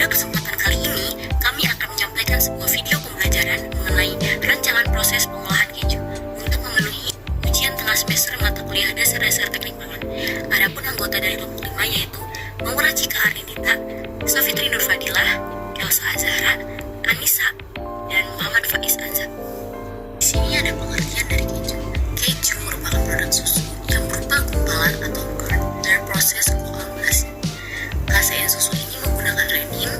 kesempatan kali ini, kami akan menyampaikan sebuah video pembelajaran mengenai rancangan proses pengolahan keju untuk memenuhi ujian tengah semester mata kuliah dasar-dasar teknik pangan. Adapun anggota dari kelompok 5 yaitu Maura Cika Ardita, Safitri Nurfadilah, Elsa Azhara, Anissa, dan Muhammad Faiz Azhar. Di sini ada pengertian dari keju. Keju merupakan produk susu yang berupa gumpalan atau curd dari proses koagulasi. Kasein susu ini menggunakan renin,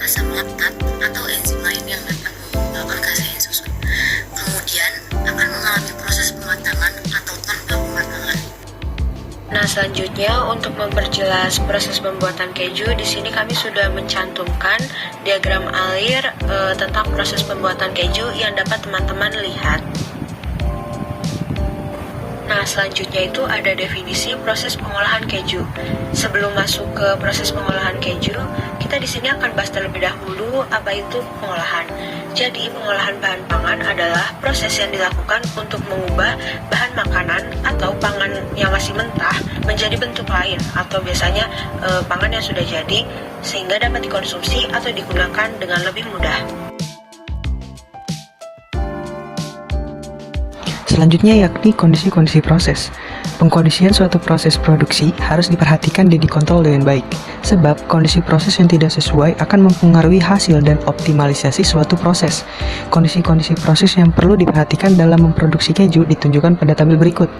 asam laktat, atau enzim lain yang dapat mengembangkan kasein susu. Kemudian akan mengalami proses pematangan atau tanpa pematangan. Nah, selanjutnya untuk memperjelas proses pembuatan keju, di sini kami sudah mencantumkan diagram alir tentang proses pembuatan keju yang dapat teman-teman lihat. Nah, selanjutnya itu ada definisi proses pengolahan keju. Sebelum masuk ke proses pengolahan keju, kita di sini akan bahas terlebih dahulu apa itu pengolahan. Jadi, pengolahan bahan pangan adalah proses yang dilakukan untuk mengubah bahan makanan atau pangan yang masih mentah menjadi bentuk lain atau biasanya pangan yang sudah jadi sehingga dapat dikonsumsi atau digunakan dengan lebih mudah. Selanjutnya yakni kondisi-kondisi proses. Pengkondisian suatu proses produksi harus diperhatikan dan dikontrol dengan baik, sebab kondisi proses yang tidak sesuai akan mempengaruhi hasil dan optimalisasi suatu proses. Kondisi-kondisi proses yang perlu diperhatikan dalam memproduksi keju ditunjukkan pada tabel berikut.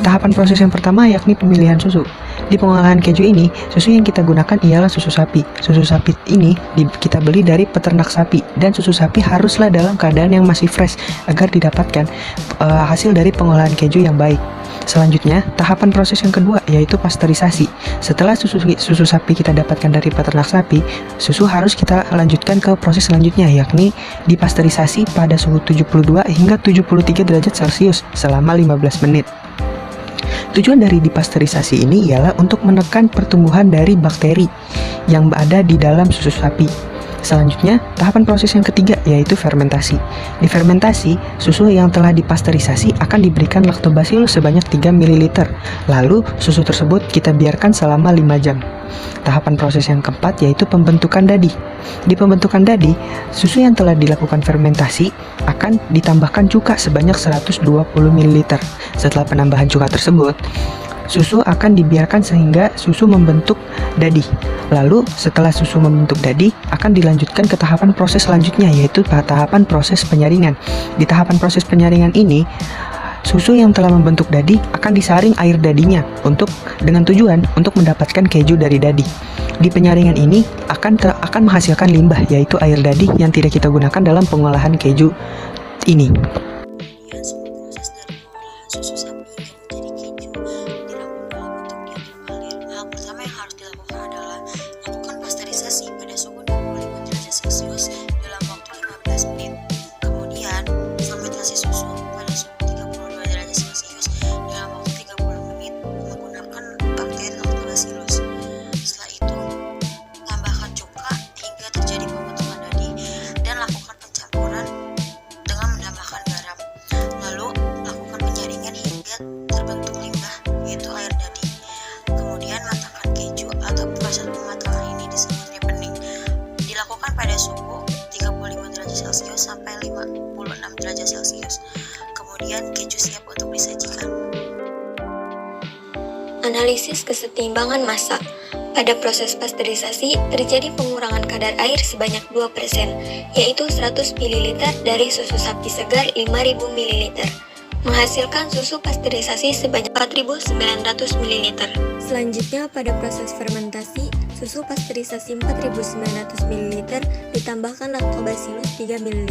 Tahapan proses yang pertama yakni pemilihan susu. Di pengolahan keju ini, susu yang kita gunakan ialah susu sapi. Susu sapi ini kita beli dari peternak sapi, dan susu sapi haruslah dalam keadaan yang masih fresh agar didapatkan hasil dari pengolahan keju yang baik. Selanjutnya, tahapan proses yang kedua yaitu pasteurisasi. Setelah susu sapi kita dapatkan dari peternak sapi, susu harus kita lanjutkan ke proses selanjutnya yakni dipasteurisasi pada suhu 72 hingga 73 derajat Celcius selama 15 menit. Tujuan dari dipasteurisasi ini ialah untuk menekan pertumbuhan dari bakteri yang ada di dalam susu sapi. Selanjutnya, tahapan proses yang ketiga yaitu fermentasi. Di fermentasi, susu yang telah dipasteurisasi akan diberikan lactobacillus sebanyak 3 ml. Lalu, susu tersebut kita biarkan selama 5 jam. Tahapan proses yang keempat yaitu pembentukan dadi. Di pembentukan dadi, susu yang telah dilakukan fermentasi akan ditambahkan cuka sebanyak 120 ml. Setelah penambahan cuka tersebut, susu akan dibiarkan sehingga susu membentuk dadi. Lalu setelah susu membentuk dadi akan dilanjutkan ke tahapan proses selanjutnya yaitu tahapan proses penyaringan. Di tahapan proses penyaringan ini, susu yang telah membentuk dadi akan disaring air dadinya dengan tujuan untuk mendapatkan keju dari dadi. Di penyaringan ini akan menghasilkan limbah yaitu air dadi yang tidak kita gunakan dalam pengolahan keju ini. Kemudian semua proses dari pengolahan susu sapi hingga menjadi keju dilakukan dalam bentuk diagram alir. Hal pertama yang harus dilakukan adalah melakukan pasteurisasi pada suhu 25 derajat Celcius dalam waktu 15 menit. Kemudian fermentasi susu pada suhu 32 derajat Celcius dalam waktu 30 menit menggunakan bakteri lactobacillus. Setelah itu, tambahkan cuka hingga terjadi pembentukan dadi dan lakukan pencampuran dengan menambahkan garam. Lalu, lakukan penyaringan hingga terbentuk limbah, yaitu air dadi. Kemudian, matangkan keju atau proses pematangan ini disebut ripening. Dilakukan pada suhu 35 derajat Celcius sampai 56 derajat Celcius. Kemudian, keju siap untuk disajikan. Analisis kesetimbangan massa. Pada proses pasteurisasi, terjadi pengurangan kadar air sebanyak 2%, yaitu 100 ml dari susu sapi segar 5.000 ml, menghasilkan susu pasteurisasi sebanyak 4.900 ml. Selanjutnya, pada proses fermentasi, susu pasteurisasi 4.900 ml ditambahkan lactobacillus 3 ml,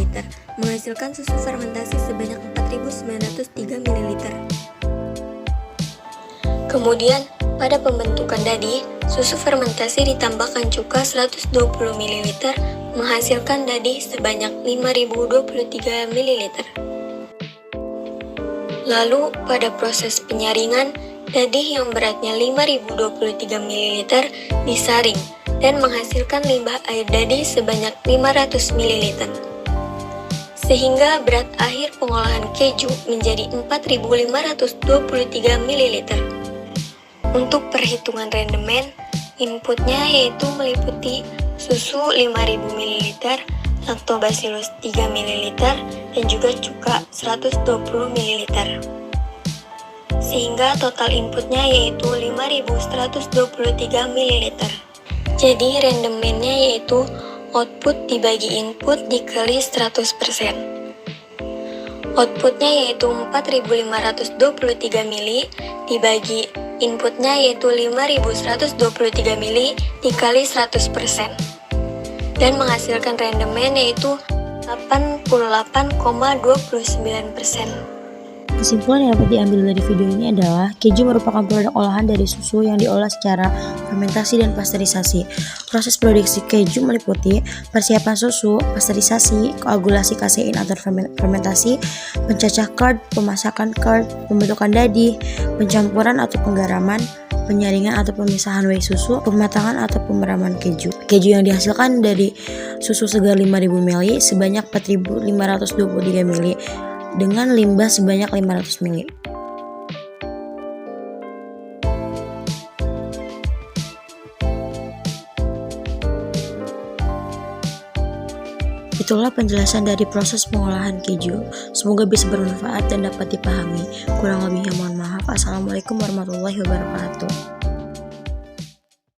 menghasilkan susu fermentasi sebanyak 4.903 ml. Kemudian, pada pembentukan dadi, susu fermentasi ditambahkan cuka 120 ml, menghasilkan dadi sebanyak 5.023 ml. Lalu, pada proses penyaringan, dadi yang beratnya 5.023 ml disaring dan menghasilkan limbah air dadi sebanyak 500 ml. Sehingga berat akhir pengolahan keju menjadi 4.523 ml. Untuk perhitungan rendemen, inputnya yaitu meliputi susu 5000 ml, Lactobacillus 3 ml, dan juga cuka 120 ml. Sehingga total inputnya yaitu 5123 ml. Jadi rendemennya yaitu output dibagi input dikali 100%. Outputnya yaitu 4523 mili dibagi inputnya yaitu 5123 mili dikali 100%. Dan menghasilkan rendemen yaitu 88,29%. Kesimpulan yang dapat diambil dari video ini adalah keju merupakan produk olahan dari susu yang diolah secara fermentasi dan pasteurisasi. Proses produksi keju meliputi persiapan susu, pasteurisasi, koagulasi kasein atau fermentasi, pencacah curd, pemasakan curd, pembentukan dadi, pencampuran atau penggaraman, penyaringan atau pemisahan whey susu, pematangan atau pemeraman keju. Keju yang dihasilkan dari susu segar 5000 ml sebanyak 4523 ml dengan limbah sebanyak 500 ml. Itulah penjelasan dari proses pengolahan keju. Semoga bisa bermanfaat dan dapat dipahami. Kurang lebihnya mohon maaf. Assalamualaikum warahmatullahi wabarakatuh.